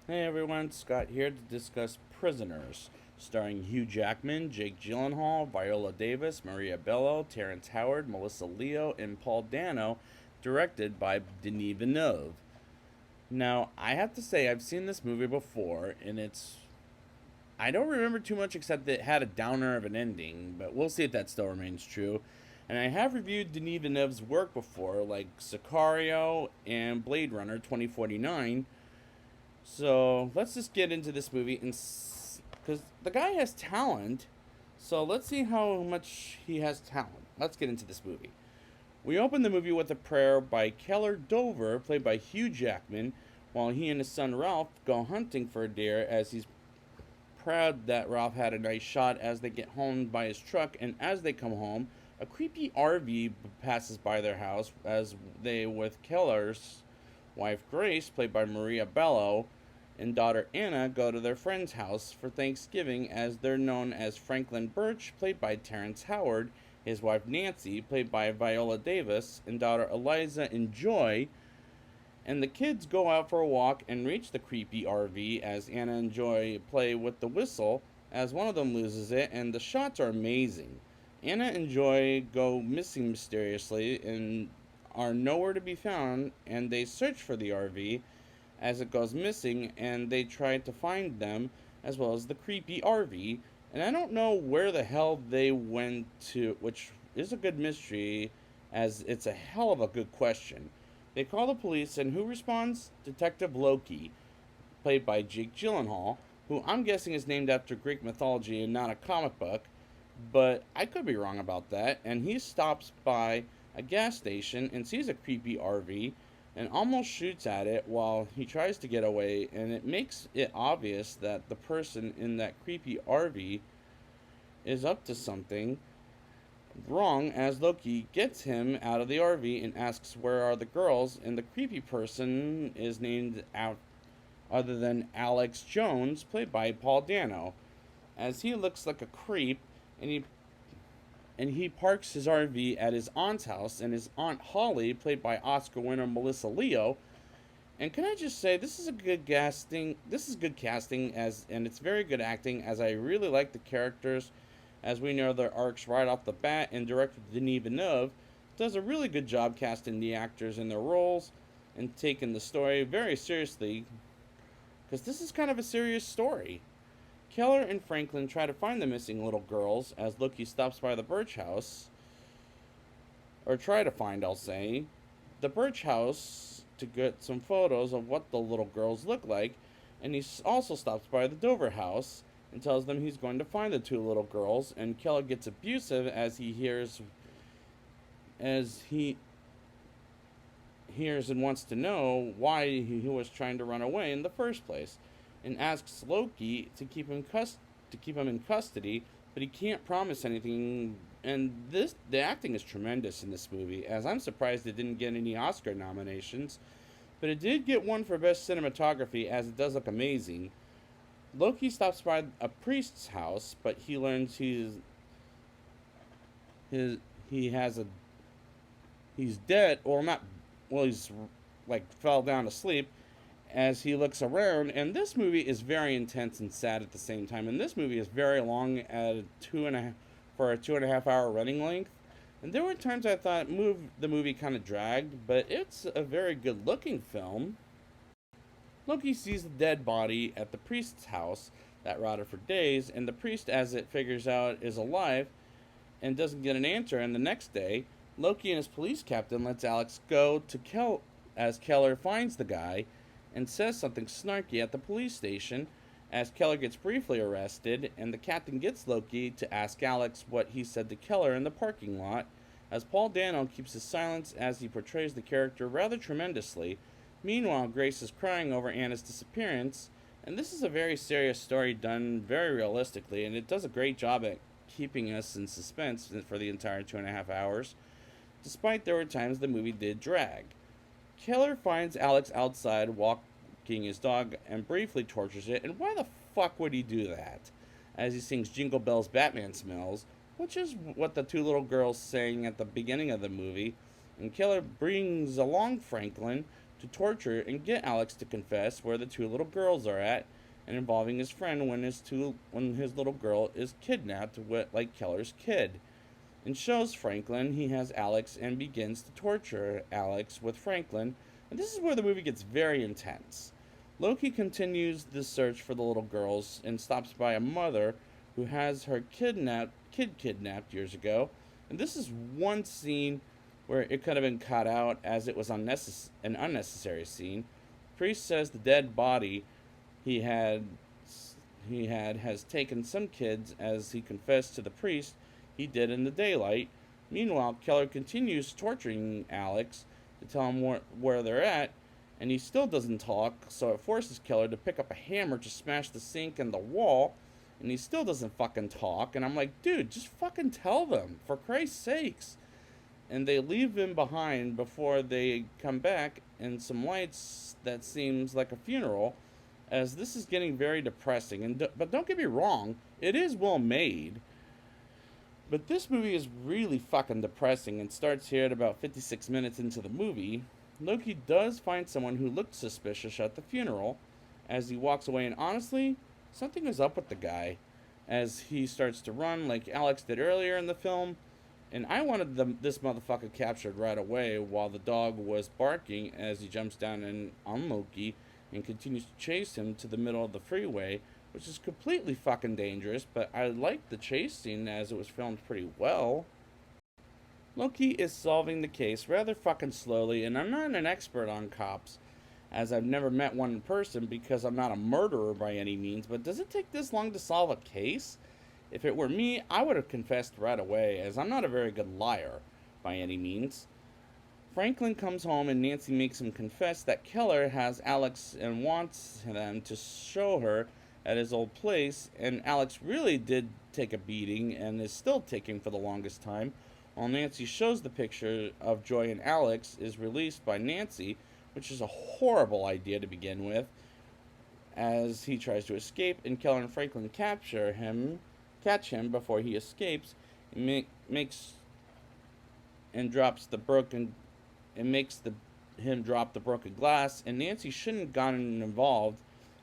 Hey everyone, Scott here to discuss Prisoners, starring Hugh Jackman, Jake Gyllenhaal, Viola Davis, Maria Bello, Terrence Howard, Melissa Leo, and Paul Dano, directed by Denis Villeneuve. Now, I have to say, I've seen this movie before, and I don't remember too much except that it had a downer of an ending, but we'll see if that still remains true. And I have reviewed Denis Villeneuve's work before, like Sicario and Blade Runner 2049, so let's just get into this movie, and because the guy has talent, so let's see how much he has talent. Let's get into this movie. We open the movie with a prayer by Keller Dover, played by Hugh Jackman, while he and his son Ralph go hunting for a deer, as he's proud that Ralph had a nice shot as they get home by his truck. And as they come home, a creepy RV passes by their house as they, with Keller's wife Grace, played by Maria Bello, and daughter Anna go to their friend's house for Thanksgiving, as they're known as Franklin Birch, played by Terrence Howard, his wife Nancy, played by Viola Davis, and daughter Eliza and Joy. And the kids go out for a walk and reach the creepy RV as Anna and Joy play with the whistle, as one of them loses it, and the shots are amazing. Anna and Joy go missing mysteriously and are nowhere to be found, and they search for the RV as it goes missing, and they try to find them as well as the creepy RV. And I don't know where the hell they went to, which is a good mystery, as it's a hell of a good question. They call the police, and who responds? Detective Loki, played by Jake Gyllenhaal, who I'm guessing is named after Greek mythology and not a comic book, but I could be wrong about that. And he stops by a gas station and sees a creepy RV and almost shoots at it while he tries to get away, and it makes it obvious that the person in that creepy RV is up to something wrong, as Loki gets him out of the RV and asks where are the girls, and the creepy person is named out other than Alex Jones, played by Paul Dano, as he looks like a creep, and he parks his RV at his aunt's house, and his aunt Holly, played by Oscar winner Melissa Leo. And can I just say, this is a good casting. This is good casting, as and it's very good acting, as I really like the characters, as we know their arcs right off the bat. And director Denis Villeneuve does a really good job casting the actors in their roles and taking the story very seriously, because this is kind of a serious story. Keller and Franklin try to find the missing little girls as Loki stops by the Birch house, or try to find, I'll say, the Birch house to get some photos of what the little girls look like, and he also stops by the Dover house and tells them he's going to find the two little girls. And Keller gets abusive as he hears and wants to know why he was trying to run away in the first place, and asks Loki to keep him in custody, but he can't promise anything. And the acting is tremendous in this movie, as I'm surprised it didn't get any Oscar nominations, but it did get one for best cinematography, as it does look amazing. Loki stops by a priest's house, but he learns his he has a he's dead, or not. Well, he's like fell down to sleep, as he looks around. And this movie is very intense and sad at the same time. And this movie is very long at a 2.5 hour running length. And there were times I thought the movie kind of dragged, but it's a very good looking film. Loki sees the dead body at the priest's house that rotted for days, and the priest, as it figures out, is alive and doesn't get an answer. And the next day, Loki and his police captain lets Alex go to as Keller finds the guy and says something snarky at the police station, as Keller gets briefly arrested, and the captain gets Loki to ask Alex what he said to Keller in the parking lot, as Paul Dano keeps his silence as he portrays the character rather tremendously. Meanwhile, Grace is crying over Anna's disappearance, and this is a very serious story done very realistically, and it does a great job at keeping us in suspense for the entire 2.5 hours, despite there were times the movie did drag. Keller finds Alex outside walking his dog and briefly tortures it, and why the fuck would he do that? As he sings Jingle Bells Batman Smells, which is what the two little girls sang at the beginning of the movie. And Keller brings along Franklin to torture and get Alex to confess where the two little girls are at, and involving his friend when his little girl is kidnapped like Keller's kid. And shows Franklin he has Alex and begins to torture Alex with Franklin, and this is where the movie gets very intense. Loki continues the search for the little girls and stops by a mother who has her kid kidnapped years ago. And this is one scene where it could have been cut out as it was an unnecessary scene. Priest says the dead body he had has taken some kids as he confessed to the priest he did in the daylight. Meanwhile, Keller continues torturing Alex to tell him where they're at, and he still doesn't talk, so it forces Keller to pick up a hammer to smash the sink and the wall, and he still doesn't fucking talk. And I'm like, dude, just fucking tell them, for Christ's sakes. And they leave him behind before they come back in some lights that seems like a funeral, as this is getting very depressing. But don't get me wrong, it is well made. But this movie is really fucking depressing and starts here at about 56 minutes into the movie. Loki does find someone who looked suspicious at the funeral as he walks away, and honestly, something is up with the guy as he starts to run like Alex did earlier in the film. And I wanted this motherfucker captured right away while the dog was barking as he jumps down on Loki and continues to chase him to the middle of the freeway, which is completely fucking dangerous, but I liked the chase scene as it was filmed pretty well. Loki is solving the case rather fucking slowly, and I'm not an expert on cops, as I've never met one in person because I'm not a murderer by any means, but does it take this long to solve a case? If it were me, I would have confessed right away, as I'm not a very good liar by any means. Franklin comes home and Nancy makes him confess that Keller has Alex and wants them to show her at his old place, and Alex really did take a beating and is still taking for the longest time, while Nancy shows the picture of Joy and Alex is released by Nancy, which is a horrible idea to begin with, as he tries to escape, and Keller and Franklin catch him before he escapes, and makes him drop the broken glass, and Nancy shouldn't have gotten involved,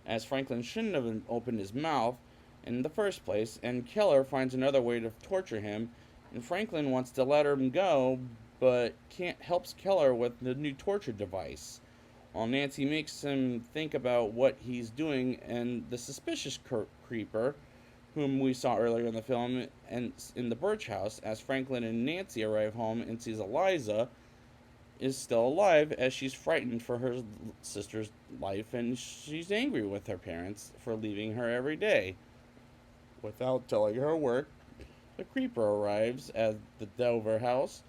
as Franklin shouldn't have opened his mouth in the first place, and finds another way to torture him, and Franklin wants to let him go, but helps Keller with the new torture device, while Nancy makes him think about what he's doing, and the suspicious creeper, whom we saw earlier in the film, and in the Birch house, as Franklin and Nancy arrive home and sees Eliza is still alive, as she's frightened for her sister's life, and she's angry with her parents for leaving her every day without telling her work. The creeper arrives at the Dover house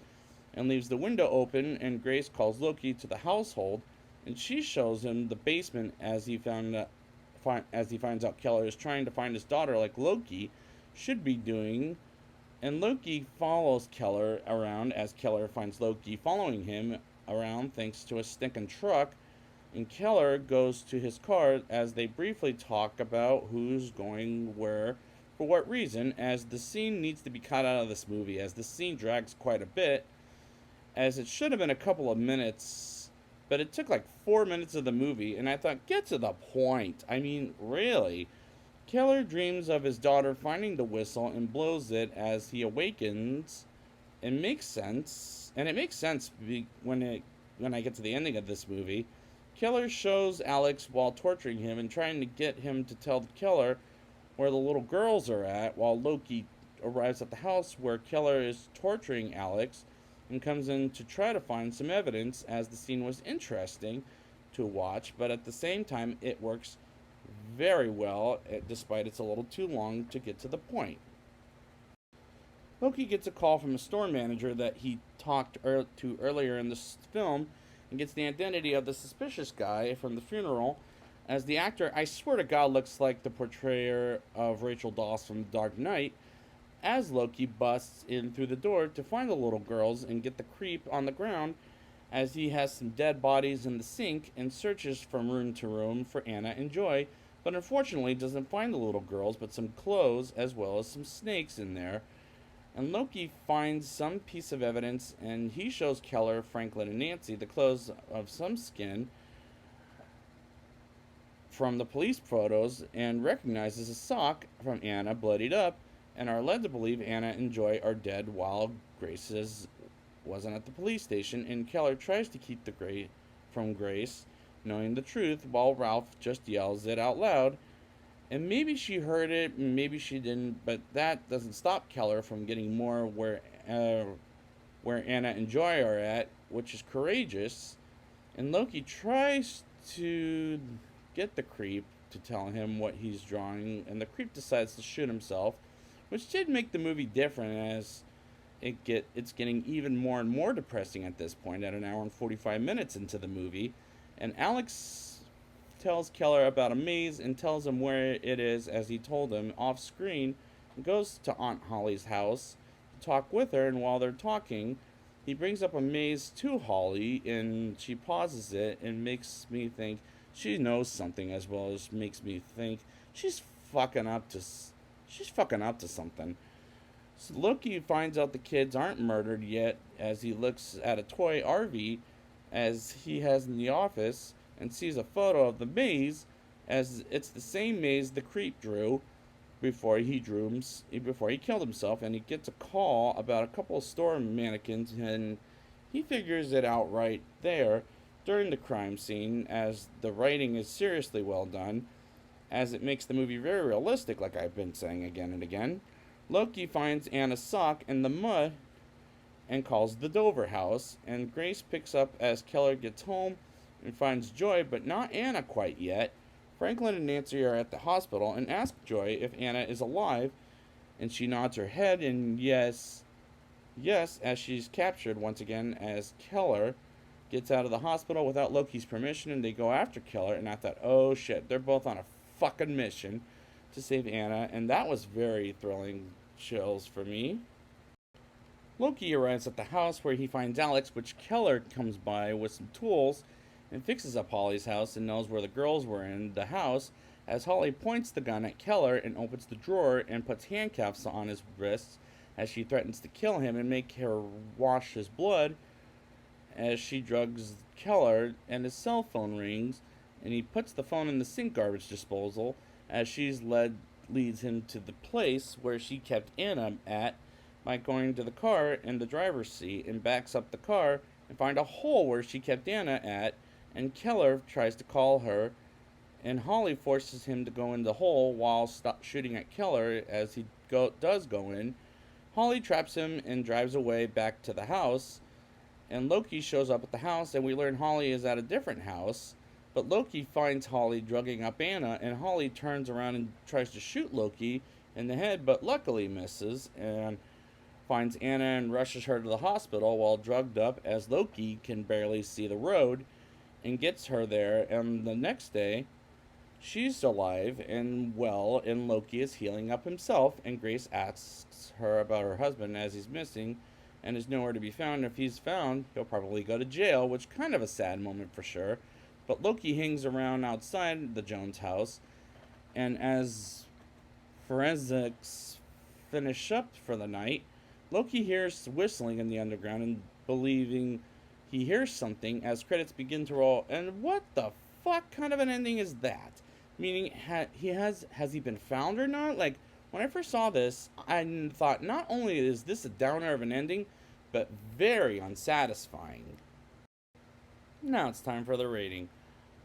and leaves the window open, and Grace calls Loki to the household, and she shows him the basement as he finds out Keller is trying to find his daughter like Loki should be doing, and Loki follows Keller around as Keller finds Loki following him around thanks to a stinking truck, and Keller goes to his car as they briefly talk about who's going where for what reason, as the scene needs to be cut out of this movie, as the scene drags quite a bit, as it should have been a couple of minutes, but it took like 4 minutes of the movie, and I thought, get to the point. I mean, really. Keller dreams of his daughter finding the whistle and blows it as he awakens. It makes sense, and it makes sense when I get to the ending of this movie. Keller shows Alex while torturing him and trying to get him to tell Keller where the little girls are at, while Loki arrives at the house where Keller is torturing Alex and comes in to try to find some evidence, as the scene was interesting to watch, but at the same time it works very well, despite it's a little too long to get to the point. Loki gets a call from a store manager that he talked to earlier in this film and gets the identity of the suspicious guy from the funeral, as the actor, I swear to God, looks like the portrayer of Rachel Dawes from Dark Knight, as Loki busts in through the door to find the little girls and get the creep on the ground, as he has some dead bodies in the sink and searches from room to room for Anna and Joy, but unfortunately doesn't find the little girls, but some clothes as well as some snakes in there. And Loki finds some piece of evidence, and he shows Keller, Franklin, and Nancy the clothes of some skin, from the police photos and recognizes a sock from Anna bloodied up, and are led to believe Anna and Joy are dead while wasn't at the police station, and Keller tries to keep from Grace knowing the truth while Ralph just yells it out loud. And maybe she heard it, maybe she didn't, but that doesn't stop Keller from getting more where Anna and Joy are at, which is courageous. And Loki tries to get the creep to tell him what he's drawing, and the creep decides to shoot himself, which did make the movie different, as it's getting even more and more depressing at this point at an hour and 45 minutes into the movie. And Alex tells Keller about a maze and tells him where it is, as he told him off screen, and goes to Aunt Holly's house to talk with her. And while they're talking, he brings up a maze to Holly, and she pauses it and makes me think she knows something, as well as makes me think she's fucking up to something. So Loki finds out the kids aren't murdered yet, as he looks at a toy RV as he has in the office and sees a photo of the maze, as it's the same maze the creep drew before he killed himself. And he gets a call about a couple of store mannequins, and he figures it out right there during the crime scene, as the writing is seriously well done, as it makes the movie very realistic, like I've been saying again and again. Loki finds Anna's sock in the mud and calls the Dover house, and Grace picks up as Keller gets home and finds Joy, but not Anna quite yet. Franklin and Nancy are at the hospital and ask Joy if Anna is alive, and she nods her head and yes, as she's captured once again, as Keller gets out of the hospital without Loki's permission, and they go after Keller. And I thought, oh shit, they're both on a fucking mission to save Anna, and that was very thrilling chills for me. Loki arrives at the house where he finds Alex, which Keller comes by with some tools and fixes up Holly's house and knows where the girls were in the house, as Holly points the gun at Keller and opens the drawer and puts handcuffs on his wrists, as she threatens to kill him and make her wash his blood, as she drugs Keller, and his cell phone rings, and he puts the phone in the sink garbage disposal, as leads him to the place where she kept Anna at, by going to the car in the driver's seat, and backs up the car and find a hole where she kept Anna at, and Keller tries to call her, and Holly forces him to go in the hole while shooting at Keller as he does go in. Holly traps him and drives away back to the house, and Loki shows up at the house, and we learn Holly is at a different house, but Loki finds Holly drugging up Anna, and Holly turns around and tries to shoot Loki in the head, but luckily misses, and finds Anna and rushes her to the hospital while drugged up, as Loki can barely see the road, and gets her there. And the next day, she's alive and well, and Loki is healing up himself, and Grace asks her about her husband, as he's missing and is nowhere to be found. If he's found, he'll probably go to jail, which kind of a sad moment for sure. But Loki hangs around outside the Jones house, and as forensics finish up for the night, Loki hears whistling in the underground and believing he hears something as credits begin to roll. And what the fuck kind of an ending is that? Meaning, has he been found or not? Like, when I first saw this, I thought not only is this a downer of an ending, but very unsatisfying. Now it's time for the rating.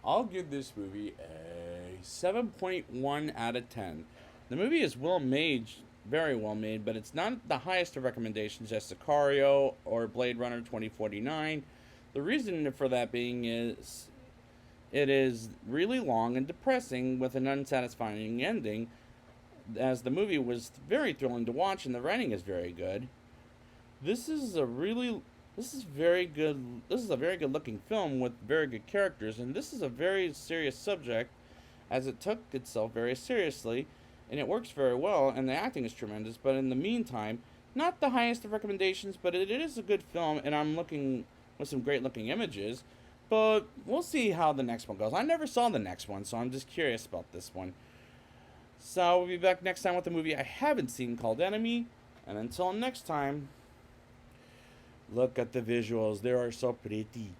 I'll give this movie a 7.1 out of 10. The movie is well made, very well made, but it's not the highest of recommendations as Sicario or Blade Runner 2049. The reason for that being is it is really long and depressing with an unsatisfying ending, as the movie was very thrilling to watch and the writing is very good. This is a very good looking film with very good characters, and this is a very serious subject, as it took itself very seriously, and it works very well, and the acting is tremendous. But in the meantime, not the highest of recommendations, but it is a good film, and I'm looking with some great looking images. But we'll see how the next one goes. I never saw the next one, so I'm just curious about this one. So we'll be back next time with a movie I haven't seen called Enemy. And until next time, look at the visuals. They are so pretty.